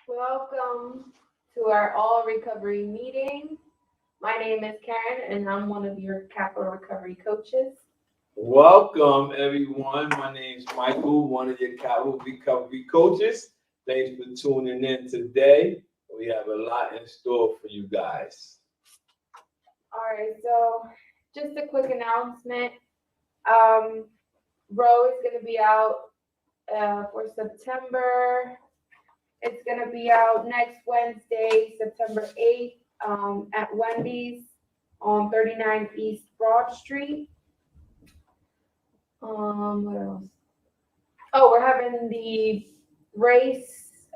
Welcome to our all recovery meeting. My name is Karen and I'm one of your capital recovery coaches. Welcome, everyone. My name is Michael, one of your capital recovery coaches. Thanks for tuning in today. We have a lot in store for you guys. All right, so just a quick announcement. Row is going to be out for September. It's going to be out next Wednesday, September 8th, at Wendy's on 39 East Broad Street. What else? Oh, we're having the race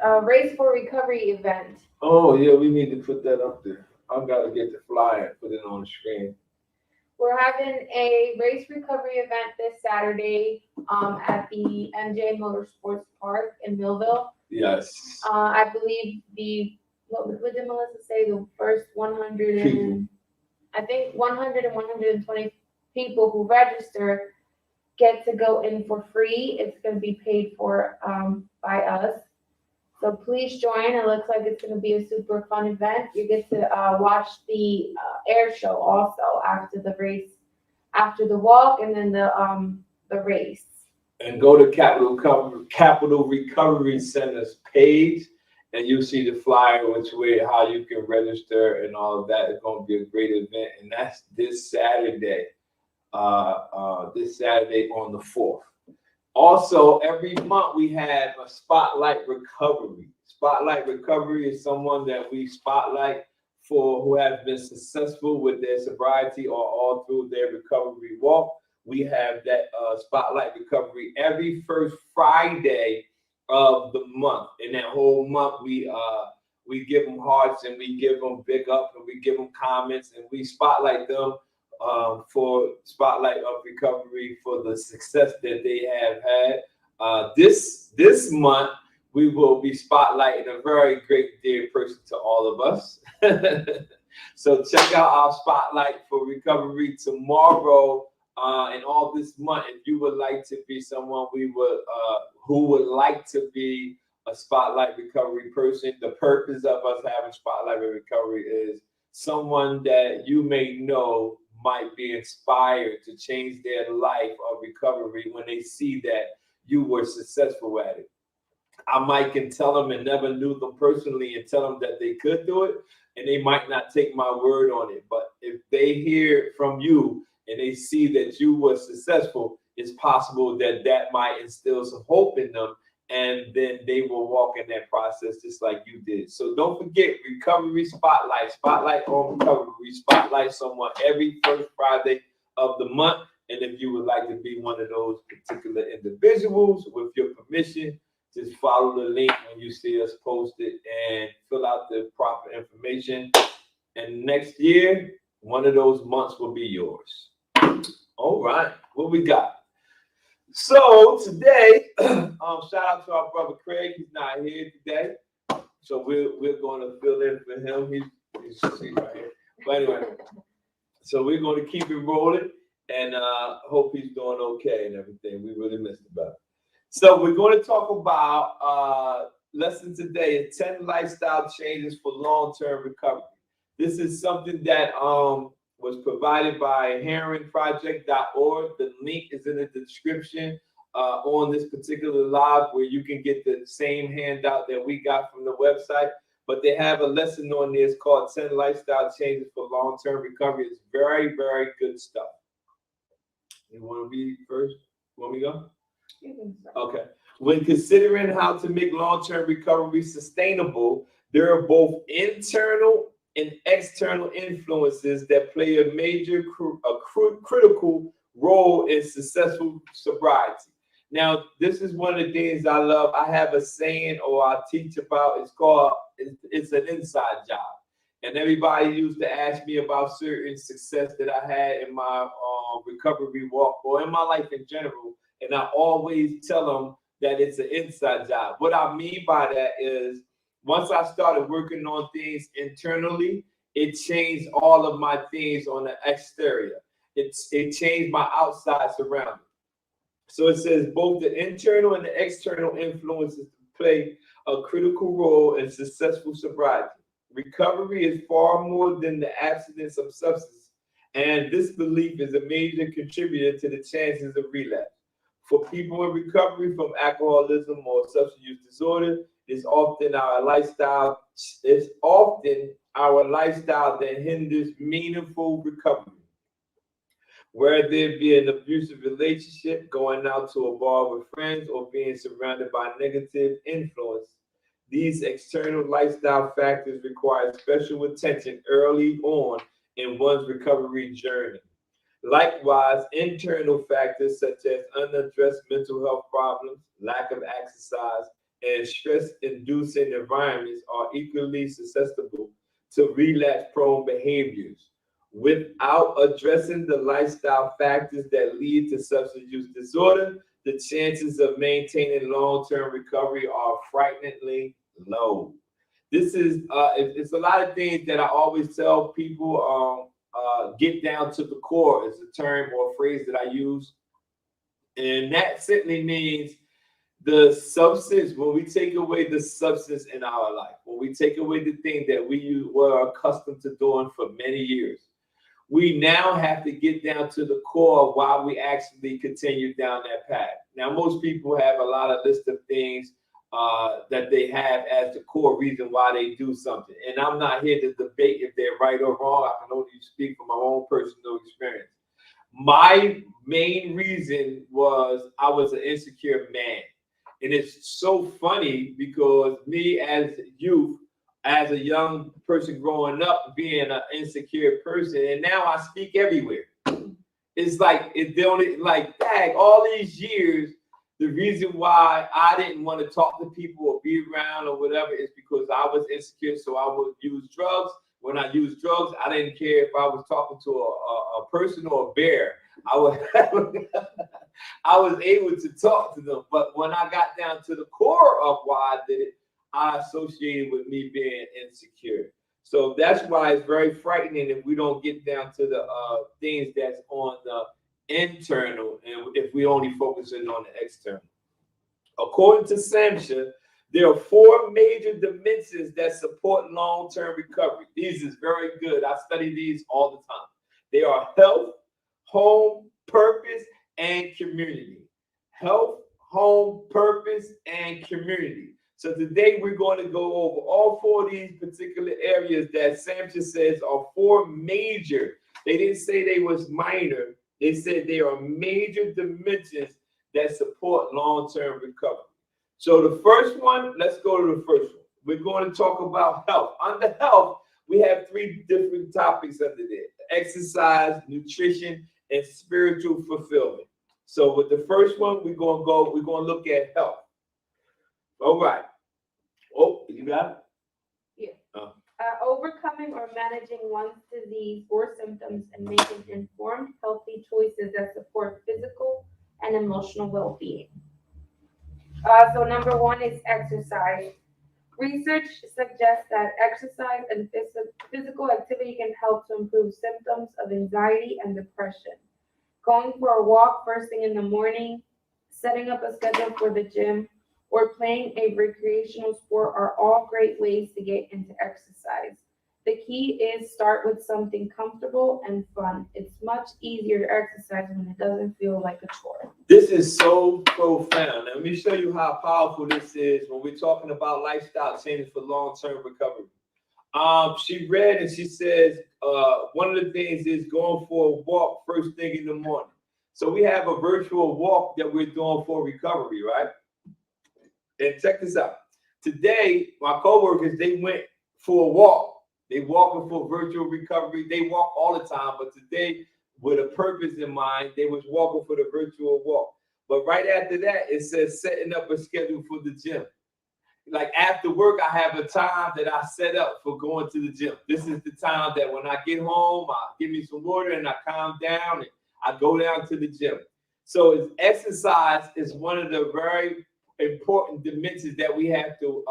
for recovery event. Oh, yeah, we need to put that up there. I've got to get the flyer and put it on the screen. We're having a race recovery event this Saturday at the MJ Motorsports Park in Millville. Yes. I believe what did Melissa say? The first 100 and I think 100 and 120 people who register get to go in for free. It's going to be paid for by us. So please join. It looks like it's going to be a super fun event. You get to watch the air show also after the race, after the walk, and then the race. And go to Capital Recovery Center's page, and you'll see the flyer, how you can register and all of that. It's going to be a great event, and that's this Saturday. This Saturday on the 4th. Also, every month we have a Spotlight Recovery. Spotlight Recovery is someone that we spotlight for who have been successful with their sobriety or all through their recovery walk. We have that Spotlight Recovery every first Friday of the month. In that whole month, we give them hearts and we give them big up and we give them comments and we spotlight them for Spotlight of Recovery for the success that they have had. This month, we will be spotlighting a very great dear person to all of us. So check out our Spotlight for Recovery tomorrow and all this month. If you would like to be someone who would like to be a Spotlight Recovery person, the purpose of us having Spotlight Recovery is someone that you may know might be inspired to change their life of recovery when they see that you were successful at it. I might can tell them and never knew them personally and tell them that they could do it, and they might not take my word on it. But if they hear from you and they see that you were successful, it's possible that that might instill some hope in them, and then they will walk in that process just like you did. So don't forget, Recovery Spotlight, Spotlight on Recovery, spotlight someone every first Friday of the month. And if you would like to be one of those particular individuals, with your permission, just follow the link when you see us post it and fill out the proper information. And next year, one of those months will be yours. All right, what we got? So today, shout out to our brother Craig. He's not here today, so we're going to fill in for him. He's right here. But anyway, so we're going to keep it rolling and hope he's doing okay and everything. We really missed about it. So we're going to talk about lesson today is 10 lifestyle changes for long-term recovery. This is something that was provided by heronproject.org. The link is in the description on this particular live, where you can get the same handout that we got from the website. But they have a lesson on this called 10 Lifestyle Changes for Long-Term Recovery. It's very, very good stuff. You want to read first? Want me to go? Okay. When considering how to make long-term recovery sustainable, there are both internal and external influences that play a major critical role in successful sobriety. Now, this is one of the things I love. I have a saying, or I teach about. It's an inside job. And everybody used to ask me about certain success that I had in my recovery walk or in my life in general. And I always tell them that it's an inside job. What I mean by that is, once I started working on things internally, it changed all of my things on the exterior. It changed my outside surroundings. So it says both the internal and the external influences play a critical role in successful sobriety. Recovery is far more than the abstinence of substance, and this belief is a major contributor to the chances of relapse. For people in recovery from alcoholism or substance use disorder, it's often our lifestyle. It's often our lifestyle that hinders meaningful recovery. Whether it be an abusive relationship, going out to a bar with friends, or being surrounded by negative influence, these external lifestyle factors require special attention early on in one's recovery journey. Likewise, internal factors such as unaddressed mental health problems, lack of exercise, and stress-inducing environments are equally susceptible to relapse-prone behaviors. Without addressing the lifestyle factors that lead to substance use disorder, the chances of maintaining long-term recovery are frighteningly low. This is it's a lot of things that I always tell people. Get down to the core is a term or a phrase that I use, and that simply means the substance. When we take away the substance in our life, when we take away the thing that we were accustomed to doing for many years, we now have to get down to the core of why we actually continue down that path. Now, most people have a lot of list of things that they have as the core reason why they do something. And I'm not here to debate if they're right or wrong. I can only speak from my own personal experience. My main reason was I was an insecure man. And it's so funny because me as youth, as a young person growing up, being an insecure person, and now I speak everywhere. It's like it don't like dang, all these years. The reason why I didn't want to talk to people or be around or whatever is because I was insecure, so I would use drugs. When I used drugs, I didn't care if I was talking to a person or a bear. I was I was able to talk to them. But when I got down to the core of why I did it, I associated with me being insecure. So that's why it's very frightening if we don't get down to the things that's on the internal, and if we only focusing on the external. According to Samsha, there are four major dimensions that support long-term recovery. These is very good. I study these all the time. They are health, home, purpose, and community. Health, home, purpose, and community. So today we're going to go over all four of these particular areas that Samsha says are four major. They didn't say they was minor. They said they are major dimensions that support long-term recovery. So the first one, let's go to the first one. We're going to talk about health. Under health, we have three different topics under there: exercise, nutrition, and spiritual fulfillment. So with the first one, we're going to look at health. All right. Oh, you got it? Yeah. Overcoming or managing one's disease or symptoms and making informed, healthy choices that support physical and emotional well-being. So number one is exercise. Research suggests that exercise and physical activity can help to improve symptoms of anxiety and depression. Going for a walk first thing in the morning, setting up a schedule for the gym, or playing a recreational sport are all great ways to get into exercise. The key is start with something comfortable and fun. It's much easier to exercise when it doesn't feel like a chore. This is so profound. Let me show you how powerful this is when we're talking about lifestyle changes for long-term recovery. She read and she says one of the things is going for a walk first thing in the morning. So we have a virtual walk that we're doing for recovery, right? And check this out. Today, my coworkers, they went for a walk. They walking for virtual recovery. They walk all the time, but today, with a purpose in mind, they was walking for the virtual walk. But right after that, it says setting up a schedule for the gym. Like after work, I have a time that I set up for going to the gym. This is the time that when I get home, I give me some water and I calm down and I go down to the gym. So it's exercise is one of the very important dimensions that we have to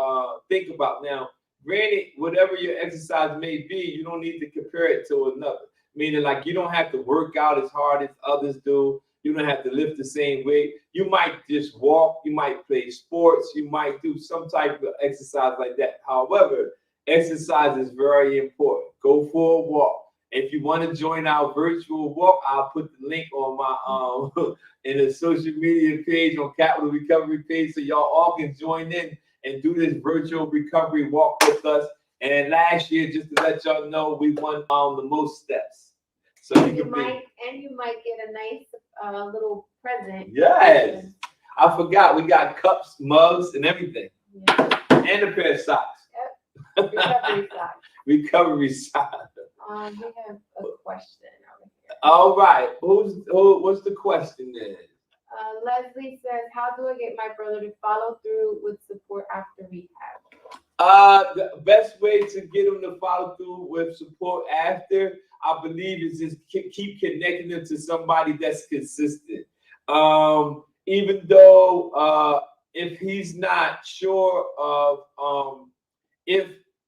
think about. Now, granted, whatever your exercise may be, you don't need to compare it to another. Meaning, like, you don't have to work out as hard as others do. You don't have to lift the same weight. You might just walk. You might play sports. You might do some type of exercise like that. However, exercise is very important. Go for a walk. If you want to join our virtual walk, I'll put the link on my in the social media page on Capital Recovery page, so y'all all can join in and do this virtual recovery walk with us. And last year, just to let y'all know, we won the most steps. So you might get a nice little present. Yes, I forgot we got cups, mugs, and everything, and a pair of socks. Yep. Recovery socks. Recovery socks. We have a question over here. All right, what's the question then? Leslie says, "How do I get my brother to follow through with support after rehab?" The best way to get them to follow through with support after, I believe, is just keep connecting them to somebody that's consistent. Even though if he's not sure of if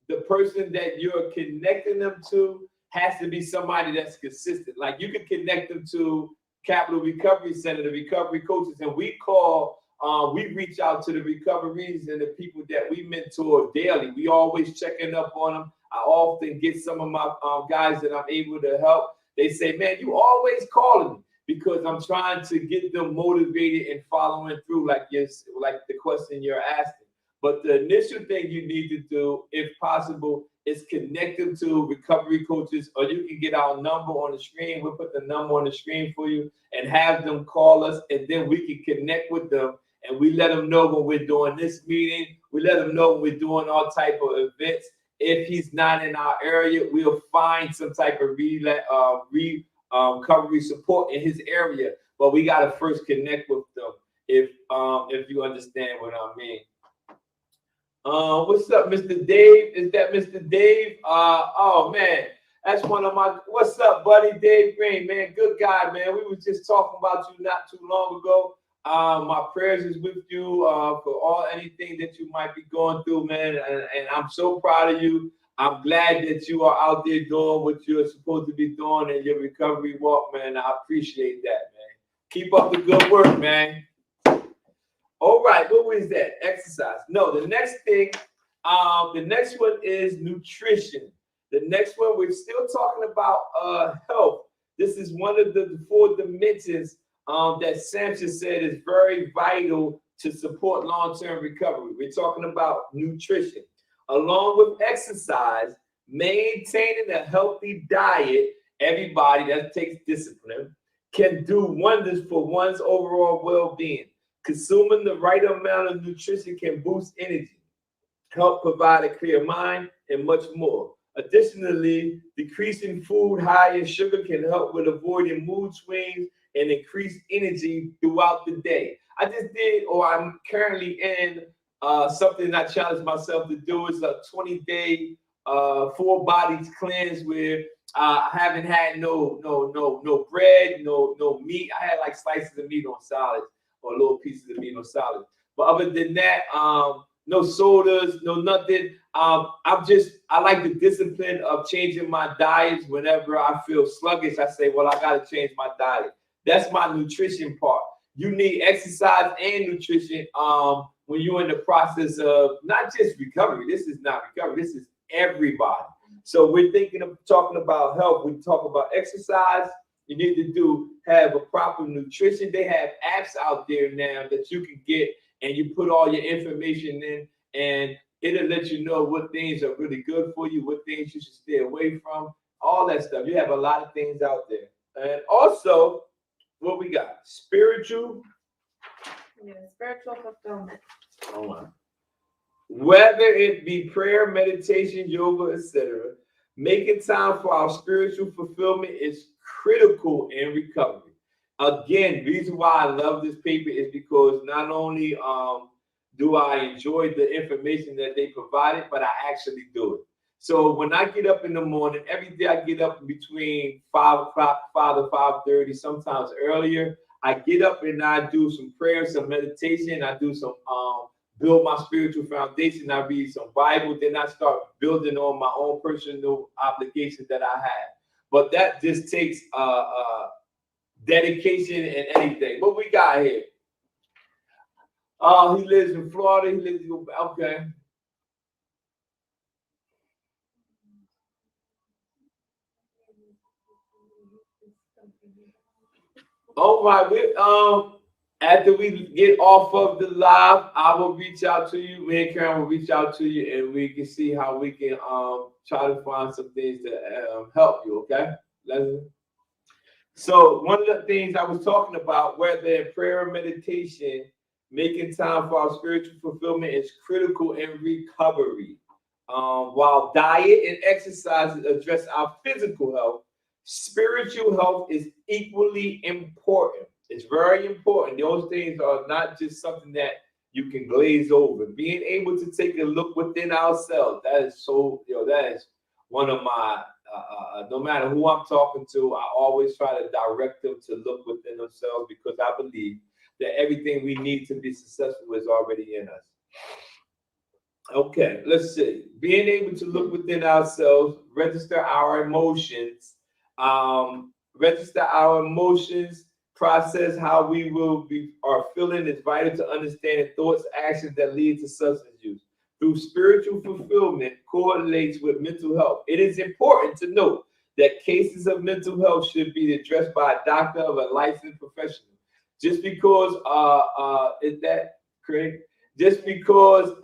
the person that you're connecting them to has to be somebody that's consistent. Like, you can connect them to Capital Recovery Center, the recovery coaches, and we reach out to the recoveries and the people that we mentor daily. We always checking up on them. I often get some of my guys that I'm able to help. They say, "Man, you always calling me," because I'm trying to get them motivated and following through, like the question you're asking. But the initial thing you need to do, if possible, is connect them to recovery coaches, or you can get our number on the screen. We'll put the number on the screen for you and have them call us, and then we can connect with them. And we let them know when we're doing this meeting. We let them know when we're doing all type of events. If he's not in our area, we'll find some type of recovery support in his area. But we got to first connect with them, if you understand what I mean. What's up, Mr. Dave? Is that Mr. Dave? Oh man, that's one of my. What's up, buddy? Dave Green, man, good guy, man. We was just talking about you not too long ago. My prayers is with you for anything that you might be going through, man. And I'm so proud of you. I'm glad that you are out there doing what you're supposed to be doing in your recovery walk, man. I appreciate that, man. Keep up the good work, man. All right, what was that? Exercise. No, the next thing, the next one is nutrition. The next one, we're still talking about health. This is one of the 4 dimensions that Samson said is very vital to support long-term recovery. We're talking about nutrition. Along with exercise, maintaining a healthy diet, everybody that takes discipline, can do wonders for one's overall well-being. Consuming the right amount of nutrition can boost energy, help provide a clear mind, and much more. Additionally, decreasing food high in sugar can help with avoiding mood swings and increase energy throughout the day. I just did, or I'm currently in something I challenged myself to do. Is a 20-day 4 bodies cleanse where I haven't had no bread, no meat. I had like slices of meat on salads or little pieces of meat on salads. But other than that, no sodas, no nothing. I like the discipline of changing my diets whenever I feel sluggish. I say, well, I got to change my diet. That's my nutrition part. You need exercise and nutrition when you're in the process of not just recovery. This is not recovery. This is everybody. So we're talking about health. We talk about exercise. You need to have a proper nutrition. They have apps out there now that you can get, and you put all your information in, and it'll let you know what things are really good for you, what things you should stay away from, all that stuff. You have a lot of things out there. And also, what we got? Spiritual Fulfillment. Oh, wow. Whether it be prayer, meditation, yoga, etc., making time for our spiritual fulfillment is critical in recovery. Again, reason why I love this paper is because not only do I enjoy the information that they provided, but I actually do it. So when I get up in the morning, every day I get up between 5 o'clock, 5 to 5:30, sometimes earlier. I get up and I do some prayer, some meditation. I do some build my spiritual foundation. I read some Bible. Then I start building on my own personal obligations that I have. But that just takes dedication and anything. What we got here? He lives in Florida. He lives okay. All right, after we get off of the live, I will reach out to you. Me and Karen will reach out to you, and we can see how we can try to find some things to help you. Okay, Leslie. So one of the things I was talking about, whether in prayer or meditation, making time for our spiritual fulfillment is critical in recovery. While diet and exercise address our physical health, spiritual health is equally important. It's very important. Those things are not just something that you can glaze over. Being able to take a look within ourselves, that is so, that is one of my, no matter who I'm talking to, I always try to direct them to look within themselves because I believe that everything we need to be successful is already in us. Okay, let's see. Being able to look within ourselves, register our emotions, process how we will be are feeling is vital to understanding thoughts, actions that lead to substance use. Through spiritual fulfillment correlates with mental health. It is important to note that cases of mental health should be addressed by a doctor of a licensed professional. Just because is that correct? Just because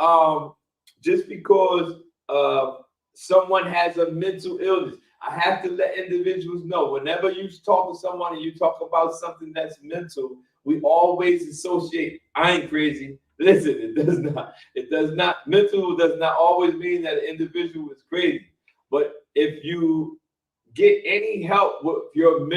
someone has a mental illness, I have to let individuals know whenever you talk to someone and you talk about something that's mental, we always associate, I ain't crazy. Listen, it does not, mental does not always mean that an individual is crazy. But if you get any help with your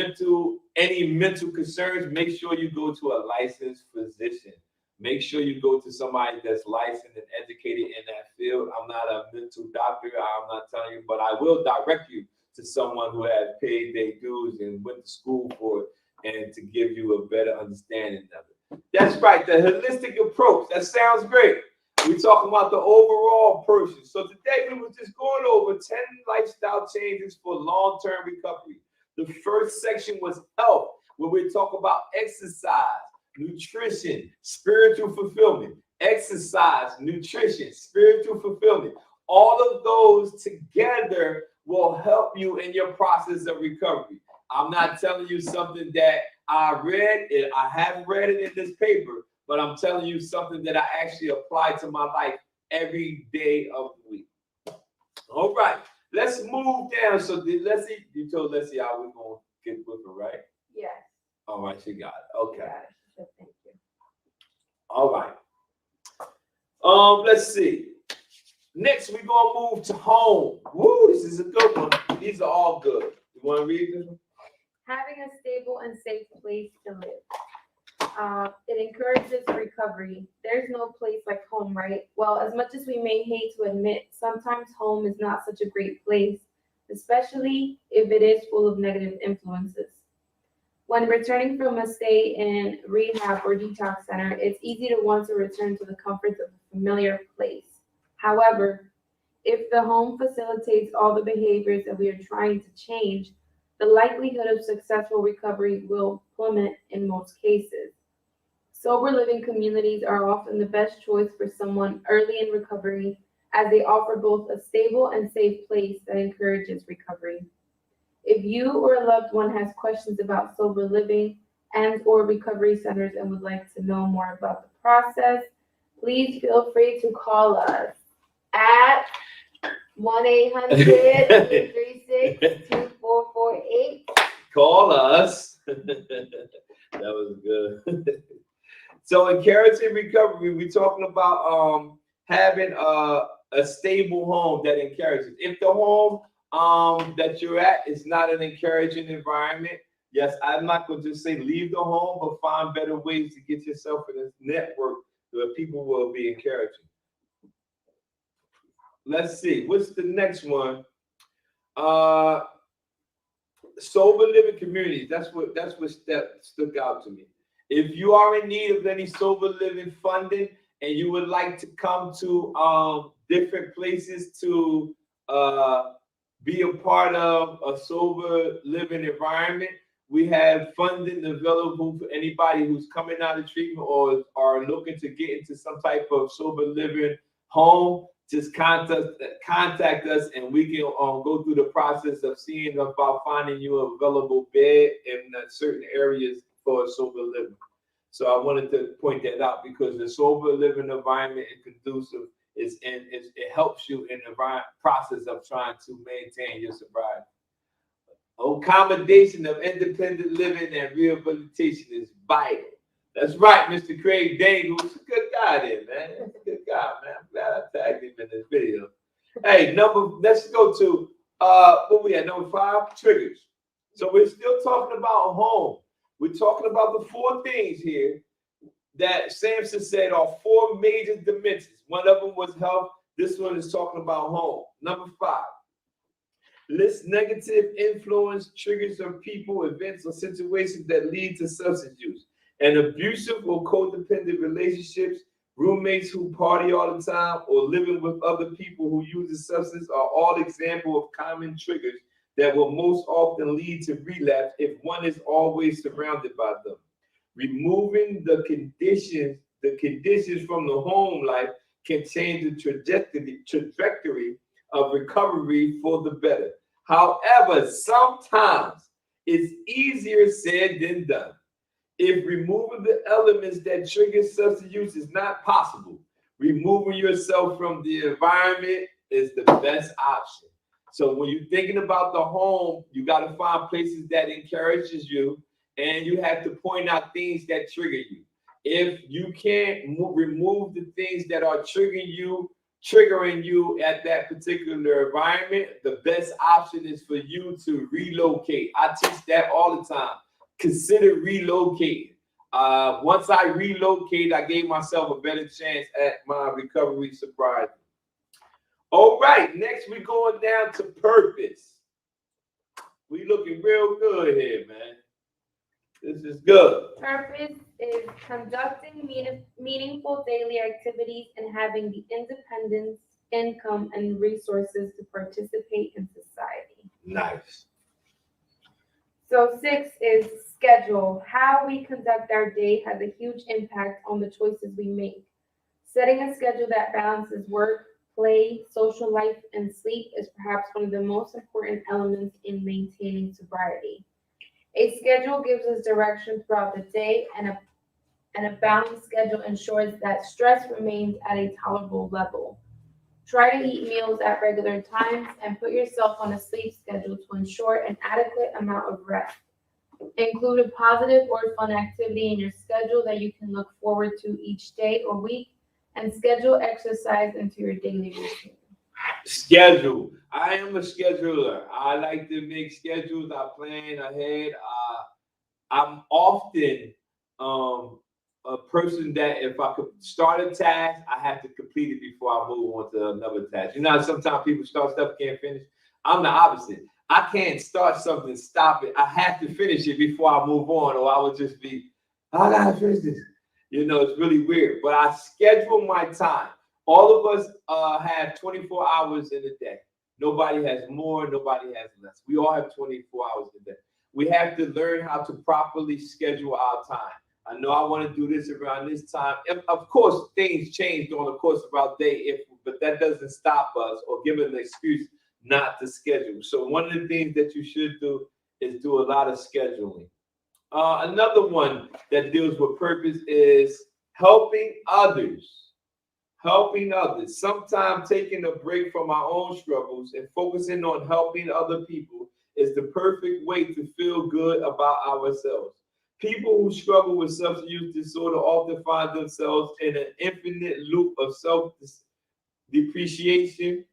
any mental concerns, make sure you go to a licensed physician. Make sure you go to somebody that's licensed and educated in that field. I'm not a mental doctor. I'm not telling you, but I will direct you to someone who has paid their dues and went to school for it and to give you a better understanding of it. That's right, the holistic approach. That sounds great. We're talking about the overall person. So today we were just going over 10 lifestyle changes for long-term recovery. The first section was health, where we talk about exercise, nutrition, spiritual fulfillment. Exercise, nutrition, spiritual fulfillment. All of those together will help you in your process of recovery. I'm not telling you something that I read. I haven't read it in this paper, but I'm telling you something that I actually apply to my life every day of the week. All right, let's move down. So Leslie, you told Leslie how we're going to get with her, right? Yes. All right, she got it. Okay. Yeah, thank you. All right. Let's see. Next, we're gonna move to home. Woo, this is a good one. These are all good. You want to read this one? Having a stable and safe place to live. It encourages recovery. There's no place like home, right? Well, as much as we may hate to admit, sometimes home is not such a great place, especially if it is full of negative influences. When returning from a stay in rehab or detox center, it's easy to want to return to the comforts of a familiar place. However, if the home facilitates all the behaviors that we are trying to change, the likelihood of successful recovery will plummet in most cases. Sober living communities are often the best choice for someone early in recovery as they offer both a stable and safe place that encourages recovery. If you or a loved one has questions about sober living and or recovery centers and would like to know more about the process, please feel free to call us at 1-800-336-2448. Call us. That was good. So encouraging recovery, we're talking about having a stable home that encourages. If the home that you're at is not an encouraging environment, yes, I'm not going to just say leave the home, but find better ways to get yourself in this network where people will be encouraging. Let's see, what's the next one? Sober living communities. That's what stuck out to me. If you are in need of any sober living funding and you would like to come to different places to be a part of a sober living environment, We have funding available for anybody who's coming out of treatment or are looking to get into some type of sober living home. Just contact us, and we can go through the process of seeing about finding you an available bed in certain areas for sober living. So I wanted to point that out because the sober living environment is conducive. It helps you in the process of trying to maintain your sobriety. Accommodation of independent living and rehabilitation is vital. That's right, Mr. Craig Dangle. He's a good guy there, man. He's a good guy, man. I'm glad I tagged him in this video. Hey, let's go to what we at, number 5, triggers. So we're still talking about home. We're talking about the 4 things here that Samson said are 4 major dimensions. One of them was health. This one is talking about home. Number 5. List negative influence triggers of people, events, or situations that lead to substance use. And abusive or codependent relationships, roommates who party all the time, or living with other people who use the substance are all examples of common triggers that will most often lead to relapse if one is always surrounded by them. Removing the conditions from the home life can change the trajectory of recovery for the better. However, sometimes it's easier said than done. If removing the elements that trigger substance use is not possible, removing yourself from the environment is the best option. So when you're thinking about the home, you got to find places that encourages you, and you have to point out things that trigger you. If you can't remove the things that are triggering you at that particular environment, the best option is for you to relocate. I teach that all the time. Consider relocating. Once I relocated, I gave myself a better chance at my recovery sobriety. All right, next we're going down to purpose. We looking real good here, man. This is good. Purpose is conducting meaningful daily activities and having the independence, income, and resources to participate in society. Nice. So 6 is schedule. How we conduct our day has a huge impact on the choices we make. Setting a schedule that balances work, play, social life, and sleep is perhaps one of the most important elements in maintaining sobriety. A schedule gives us direction throughout the day, and a balanced schedule ensures that stress remains at a tolerable level. Try to eat meals at regular times and put yourself on a sleep schedule to ensure an adequate amount of rest. Include a positive or fun activity in your schedule that you can look forward to each day or week, and schedule exercise into your daily routine. Schedule. I am a scheduler. I like to make schedules. I plan ahead. I'm often a person that if I could start a task, I have to complete it before I move on to another task. You know, sometimes people start stuff, can't finish. I'm the opposite. I can't start something, stop it. I have to finish it before I move on, or I would just be, I gotta finish this. You know, it's really weird. But I schedule my time. All of us have 24 hours in a day. Nobody has more, nobody has less. We all have 24 hours in a day. We have to learn how to properly schedule our time. I know I want to do this around this time. And of course, things change during the course of our day, but that doesn't stop us or give us an excuse not to schedule. So one of the things that you should do is do a lot of scheduling. Another one that deals with purpose is helping others. Helping others. Sometimes taking a break from our own struggles and focusing on helping other people is the perfect way to feel good about ourselves. People who struggle with substance use disorder often find themselves in an infinite loop of self-depreciation,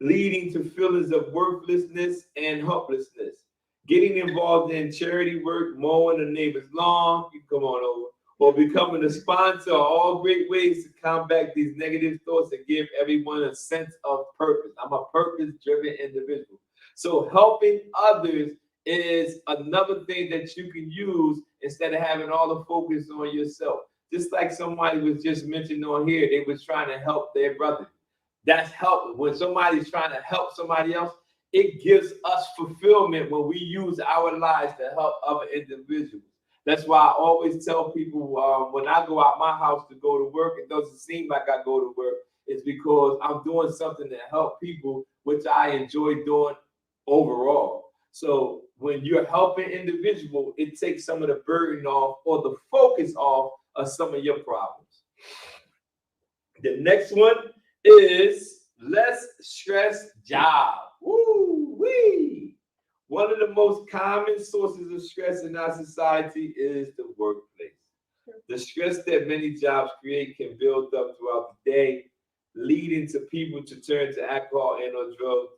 leading to feelings of worthlessness and helplessness. Getting involved in charity work, mowing a neighbor's lawn, you come on over, or becoming a sponsor are all great ways to combat these negative thoughts and give everyone a sense of purpose. I'm a purpose-driven individual. So helping others is another thing that you can use instead of having all the focus on yourself. Just like somebody was just mentioned on here, they was trying to help their brother. That's help. When somebody's trying to help somebody else, it gives us fulfillment when we use our lives to help other individuals. That's why I always tell people when I go out my house to go to work, it doesn't seem like I go to work. It's because I'm doing something to help people, which I enjoy doing overall. So when you're helping individual, it takes some of the burden off or the focus off of some of your problems. The next one is less stress job. Woo wee. One of the most common sources of stress in our society is the workplace. The stress that many jobs create can build up throughout the day, leading to people to turn to alcohol and or drugs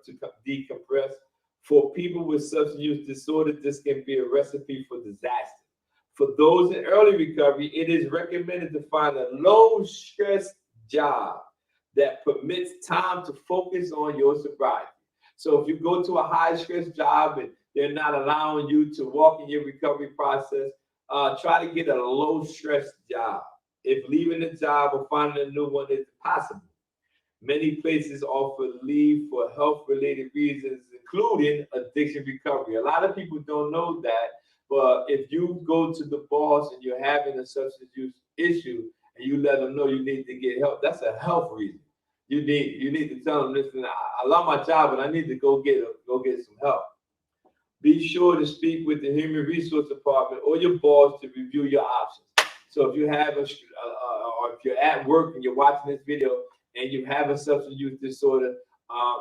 to decompress. For people with substance use disorder, this can be a recipe for disaster. For those in early recovery, it is recommended to find a low stress job that permits time to focus on your sobriety. So if you go to a high stress job and they're not allowing you to walk in your recovery process, try to get a low stress job. If leaving the job or finding a new one is possible, many places offer leave for health related reasons, including addiction recovery. A lot of people don't know that, but if you go to the boss and you're having a substance use issue and you let them know you need to get help, that's a health reason. You need to tell them, listen, I love my job, but I need to go get some help. Be sure to speak with the human resource department or your boss to review your options. So if you have or if you're at work and you're watching this video and you have a substance use disorder,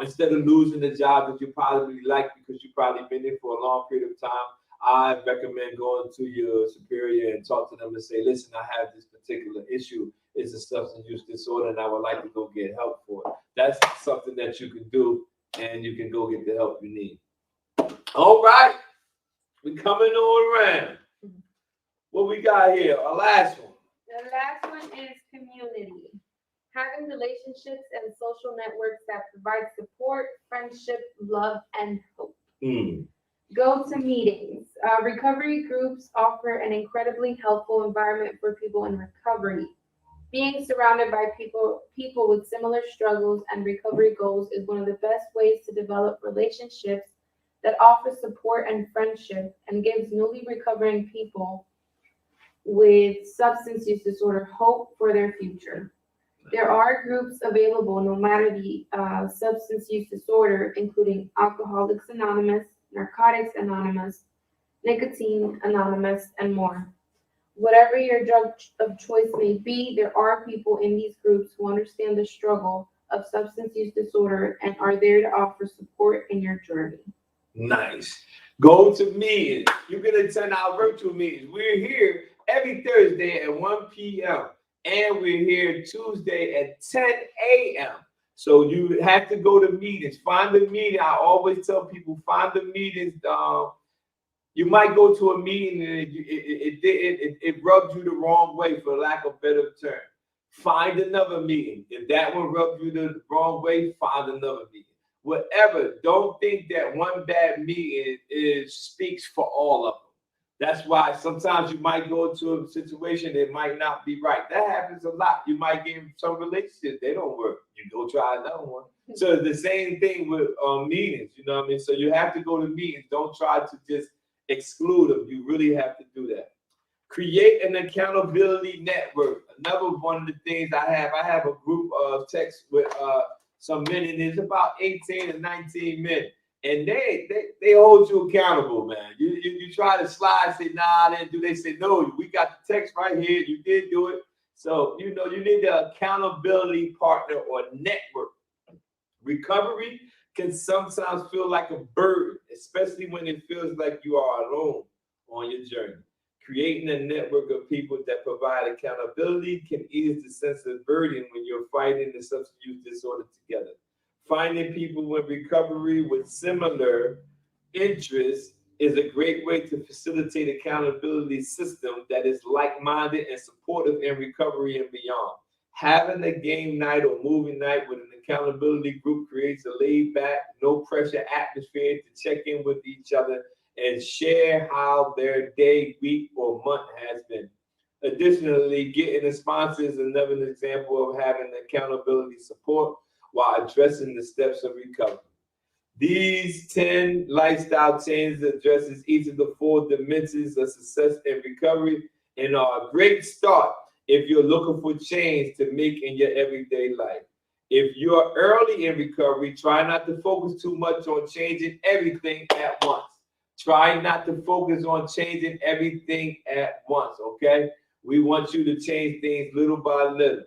instead of losing the job that you probably like because you've probably been there for a long period of time, I recommend going to your superior and talk to them and say, listen, I have this particular issue. It's a substance use disorder and I would like to go get help for it. That's something that you can do and you can go get the help you need. All right, we're coming all around. What we got here? Our last one. The last one is community. Having relationships and social networks that provide support, friendship, love, and hope. Go to meetings. Recovery groups offer an incredibly helpful environment for people in recovery. Being surrounded by people with similar struggles and recovery goals is one of the best ways to develop relationships that offer support and friendship and gives newly recovering people with substance use disorder hope for their future. There are groups available no matter the substance use disorder, including Alcoholics Anonymous, Narcotics Anonymous, Nicotine Anonymous, and more. Whatever your drug of choice may be, there are people in these groups who understand the struggle of substance use disorder and are there to offer support in your journey. Nice. Go to meetings. You can attend our virtual meetings. We're here every Thursday at 1 p.m. and we're here Tuesday at 10 a.m. So you have to go to meetings. Find the meeting. I always tell people, find the meetings. You might go to a meeting and it rubs you the wrong way, for lack of a better term. Find another meeting. If that one rubs you the wrong way, find another meeting. Whatever. Don't think that one bad meeting speaks for all of them. That's why sometimes you might go to a situation that might not be right. That happens a lot. You might get in some relationships, they don't work. You go try another one. So the same thing with meetings, you know what I mean? So you have to go to meetings. Don't try to just exclude them. You really have to do that. Create an accountability network. Another one of the things I have a group of text with some men, and it's about 18 and 19 men. And they hold you accountable, man. You try to slide, say, nah, I didn't do. They say, no, we got the text right here. You did do it. So, you need the accountability partner or network. Recovery can sometimes feel like a burden, especially when it feels like you are alone on your journey. Creating a network of people that provide accountability can ease the sense of burden when you're fighting the substance use disorder together. Finding people in recovery with similar interests is a great way to facilitate accountability system that is like-minded and supportive in recovery and beyond. Having a game night or movie night with an accountability group creates a laid-back, no-pressure atmosphere to check in with each other and share how their day, week, or month has been. Additionally, getting a sponsor is another example of having accountability support while addressing the steps of recovery. These 10 lifestyle changes addresses each of the 4 dimensions of success and recovery and are a great start if you're looking for change to make in your everyday life. If you're early in recovery, try not to focus too much on changing everything at once. Try not to focus on changing everything at once, okay? We want you to change things little by little.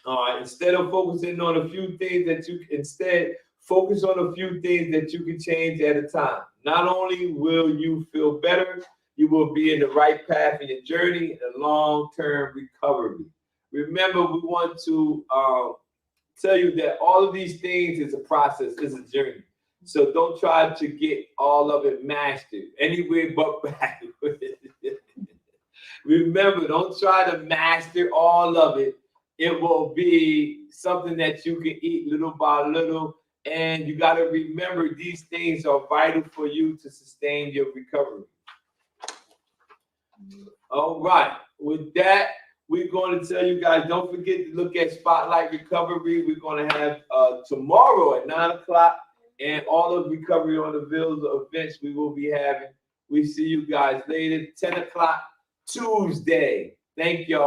All right, instead of focusing on a few things that you instead focus on a few things that you can change at a time. Not only will you feel better, you will be in the right path in your journey and long-term recovery. Remember, we want to tell you that all of these things is a process, is a journey. So don't try to get all of it mastered anywhere but backwards. Remember, don't try to master all of it. It will be something that you can eat little by little. And you got to remember these things are vital for you to sustain your recovery. All right. With that, we're going to tell you guys, don't forget to look at Spotlight Recovery. We're going to have tomorrow at 9 o'clock and all of Recovery on the Bills events we will be having. We see you guys later, 10 o'clock Tuesday. Thank y'all.